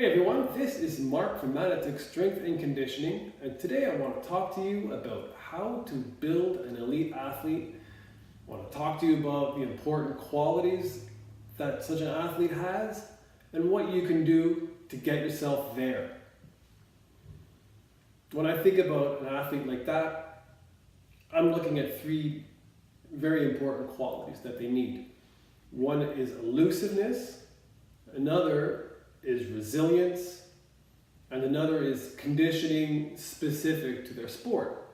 Hey everyone, this is Mark from Manatech Strength and Conditioning, and today I want to talk to you about how to build an elite athlete. I want to talk to you about the important qualities that such an athlete has and what you can do to get yourself there. When I think about an athlete like that, I'm looking at three very important qualities that they need. One is elusiveness, another is resilience, and another is conditioning specific to their sport.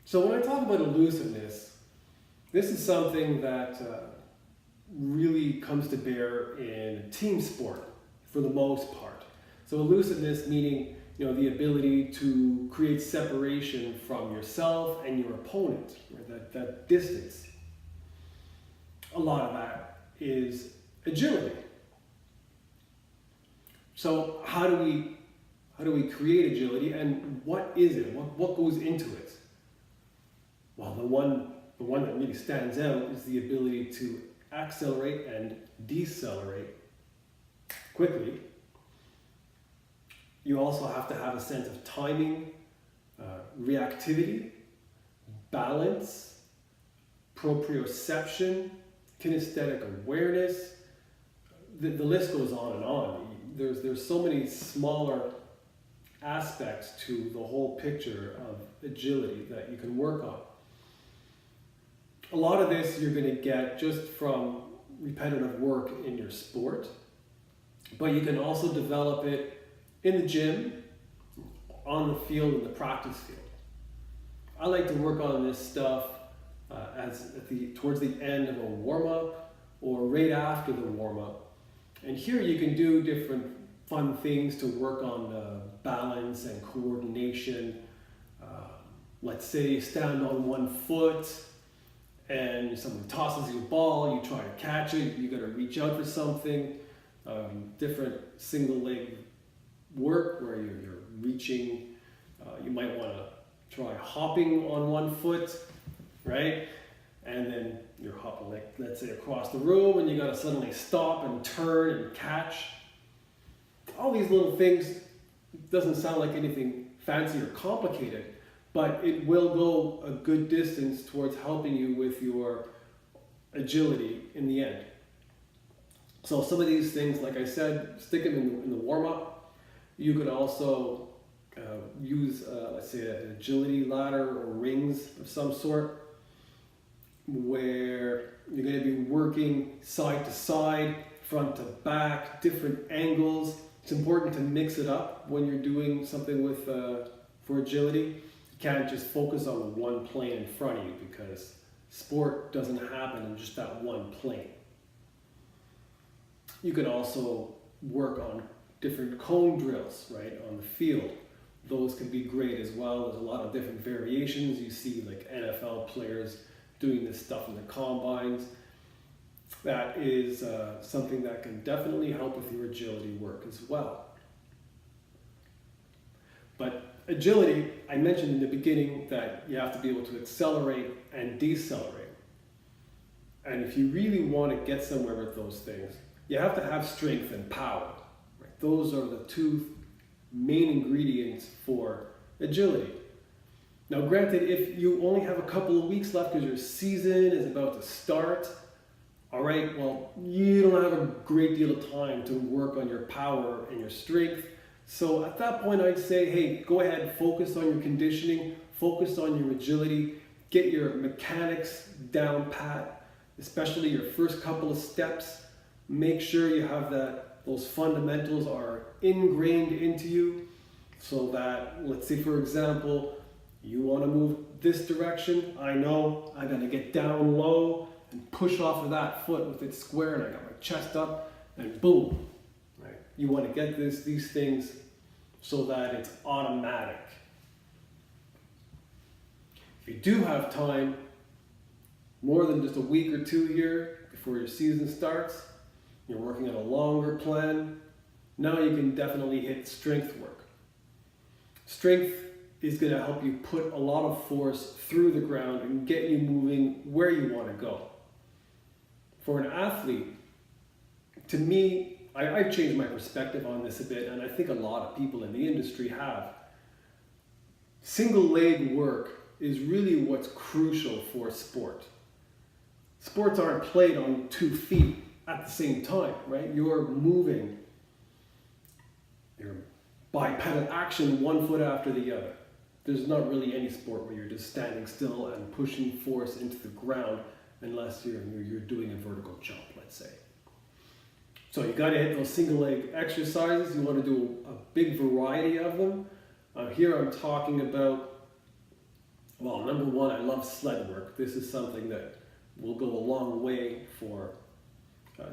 So when I talk about elusiveness, this is something that really comes to bear in team sport for the most part. So elusiveness meaning the ability to create separation from yourself and your opponent, or that distance. A lot of that is agility. So how do we create agility, and what is it? What goes into it? Well, the one that really stands out is the ability to accelerate and decelerate quickly. You also have to have a sense of timing, reactivity, balance, proprioception, kinesthetic awareness. The list goes on and on. There's so many smaller aspects to the whole picture of agility that you can work on. A lot of this you're going to get just from repetitive work in your sport, but you can also develop it in the gym, on the field, in the practice field. I like to work on this stuff towards the end of a warm-up or right after the warm-up. And here you can do different fun things to work on balance and coordination. Let's say you stand on one foot and someone tosses you a ball, you try to catch it, you got to reach out for something. Different single leg work where you're reaching. You might want to try hopping on one foot, right? And then you're hopping, like, let's say, across the room, and you got to suddenly stop and turn and catch. All these little things doesn't sound like anything fancy or complicated, but it will go a good distance towards helping you with your agility in the end. So some of these things, like I said, stick them in the warm-up. You could also use, let's say, an agility ladder or rings of some sort, where you're going to be working side to side, front to back, different angles. It's important to mix it up when you're doing something with for agility. You can't just focus on one plane in front of you, because sport doesn't happen in just that one plane. You can also work on different cone drills, right, on the field. Those can be great as well. There's a lot of different variations. You see like NFL players doing this stuff in the combines. That is something that can definitely help with your agility work as well. But agility, I mentioned in the beginning that you have to be able to accelerate and decelerate. And if you really want to get somewhere with those things, you have to have strength and power. Right? Those are the two main ingredients for agility. Now granted, if you only have a couple of weeks left because your season is about to start, all right, well, you don't have a great deal of time to work on your power and your strength. So at that point, I'd say, hey, go ahead, focus on your conditioning, focus on your agility, get your mechanics down pat, especially your first couple of steps. Make sure you have those fundamentals are ingrained into you, so that, let's say for example, you want to move this direction. I know I'm going to get down low and push off of that foot with it square, and I got my chest up, and boom. Right? You want to get these things so that it's automatic. If you do have time, more than just a week or two here before your season starts, you're working on a longer plan, now you can definitely hit strength work. Strength is going to help you put a lot of force through the ground and get you moving where you want to go. For an athlete, to me, I've changed my perspective on this a bit, and I think a lot of people in the industry have. Single leg work is really what's crucial for sport. Sports aren't played on 2 feet at the same time, right? You're moving your bipedal action 1 foot after the other. There's not really any sport where you're just standing still and pushing force into the ground unless you're doing a vertical jump, let's say. So you got to hit those single leg exercises. You want to do a big variety of them. Here I'm talking about, well, number one, I love sled work. This is something that will go a long way for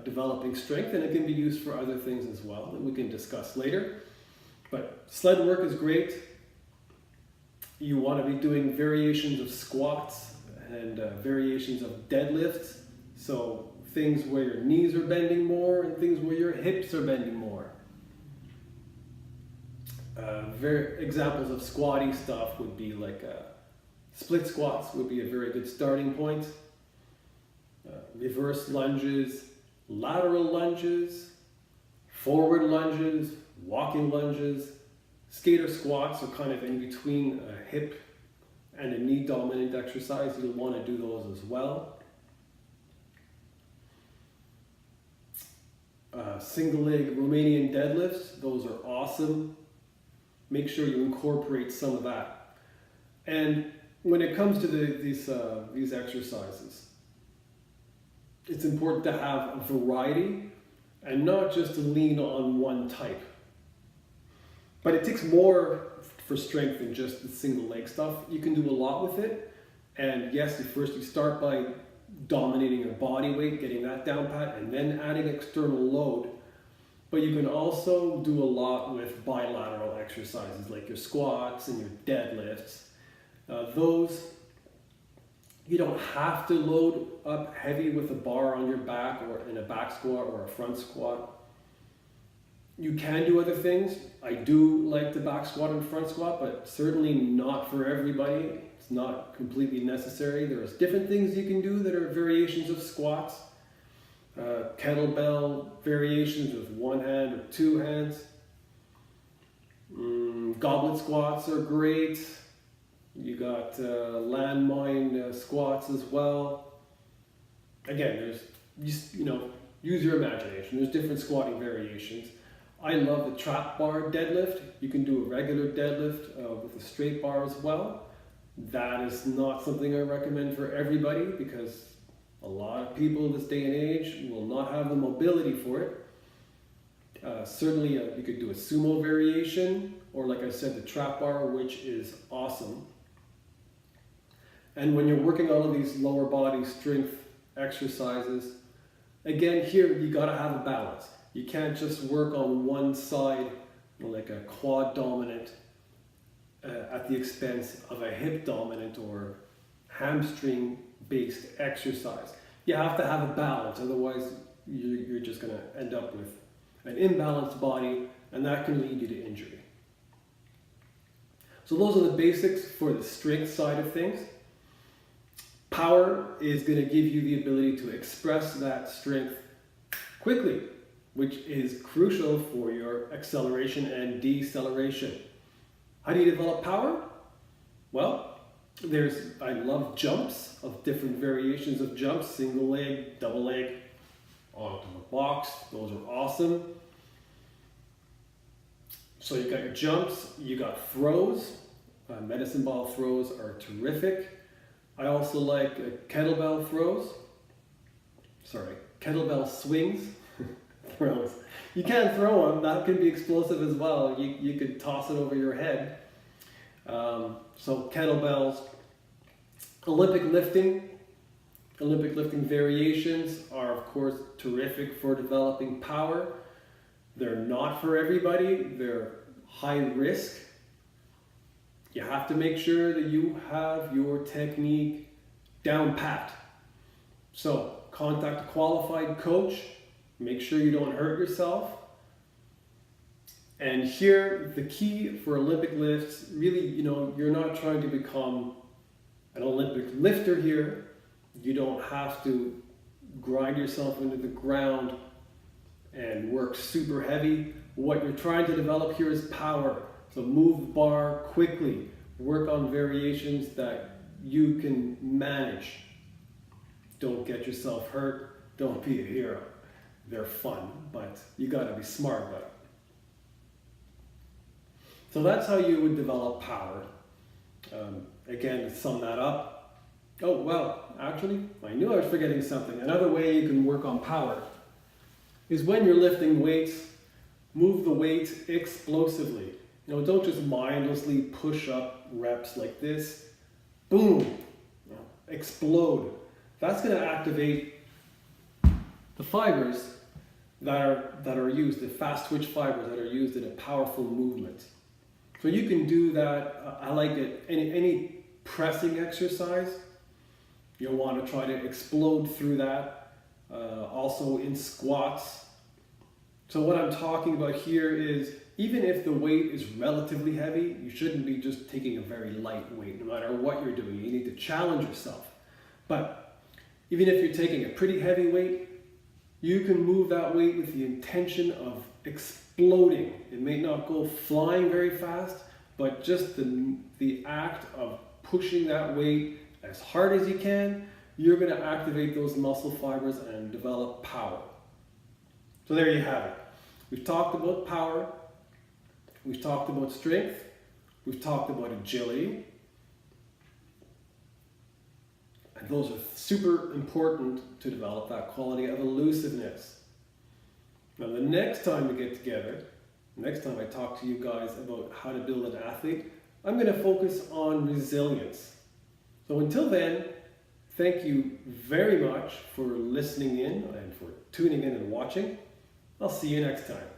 developing strength, and it can be used for other things as well that we can discuss later. But sled work is great. You want to be doing variations of squats and variations of deadlifts. So things where your knees are bending more and things where your hips are bending more. Examples of squatty stuff would be like split squats would be a very good starting point. Reverse lunges, lateral lunges, forward lunges, walking lunges. Skater squats are kind of in between a hip and a knee dominant exercise. You'll want to do those as well. Single leg Romanian deadlifts, those are awesome. Make sure you incorporate some of that. And when it comes to these exercises, it's important to have a variety and not just to lean on one type. But it takes more for strength than just the single leg stuff. You can do a lot with it. And yes, you start by dominating your body weight, getting that down pat, and then adding external load. But you can also do a lot with bilateral exercises like your squats and your deadlifts. Those, you don't have to load up heavy with a bar on your back or in a back squat or a front squat. You can do other things. I do like the back squat and front squat, but certainly not for everybody. It's not completely necessary. There's different things you can do that are variations of squats. Kettlebell variations with 1 hand or 2 hands. Goblet squats are great. You got landmine squats as well. Again, use your imagination. There's different squatting variations. I love the trap bar deadlift. You can do a regular deadlift with a straight bar as well. That is not something I recommend for everybody because a lot of people in this day and age will not have the mobility for it. Certainly you could do a sumo variation, or like I said, the trap bar, which is awesome. And when you're working all of these lower body strength exercises, again, here you gotta have a balance. You can't just work on one side, like a quad dominant, at the expense of a hip dominant or hamstring based exercise. You have to have a balance, otherwise you're just going to end up with an imbalanced body, and that can lead you to injury. So those are the basics for the strength side of things. Power is going to give you the ability to express that strength quickly, which is crucial for your acceleration and deceleration. How do you develop power? Well, I love jumps of different variations of jumps, single leg, double leg, onto the box. Those are awesome. So you got your jumps, you got throws. Medicine ball throws are terrific. I also like kettlebell swings. Throws. You can throw them, that can be explosive as well. You could toss it over your head. So kettlebells. Olympic lifting variations are of course terrific for developing power. They're not for everybody, they're high risk. You have to make sure that you have your technique down pat. So contact a qualified coach, make sure you don't hurt yourself. And here, the key for Olympic lifts, really, you're not trying to become an Olympic lifter here. You don't have to grind yourself into the ground and work super heavy. What you're trying to develop here is power. So move the bar quickly. Work on variations that you can manage. Don't get yourself hurt. Don't be a hero. They're fun, but you gotta be smart about it. So that's how you would develop power. Again, to sum that up. Oh, well, actually, I knew I was forgetting something. Another way you can work on power is when you're lifting weights, move the weight explosively. Don't just mindlessly push up reps like this. Boom, explode. That's going to activate the fibers that are used, the fast twitch fibers that are used in a powerful movement. So you can do that. I like it. Any pressing exercise, you'll want to try to explode through that. Also in squats. So what I'm talking about here is, even if the weight is relatively heavy, you shouldn't be just taking a very light weight, no matter what you're doing. You need to challenge yourself. But even if you're taking a pretty heavy weight, you can move that weight with the intention of exploding. It may not go flying very fast, but just the act of pushing that weight as hard as you can, you're going to activate those muscle fibers and develop power. So there you have it. We've talked about power. We've talked about strength. We've talked about agility. And those are super important to develop that quality of elusiveness. Now, the next time we get together, next time I talk to you guys about how to build an athlete, I'm going to focus on resilience. So until then, thank you very much for listening in and for tuning in and watching. I'll see you next time.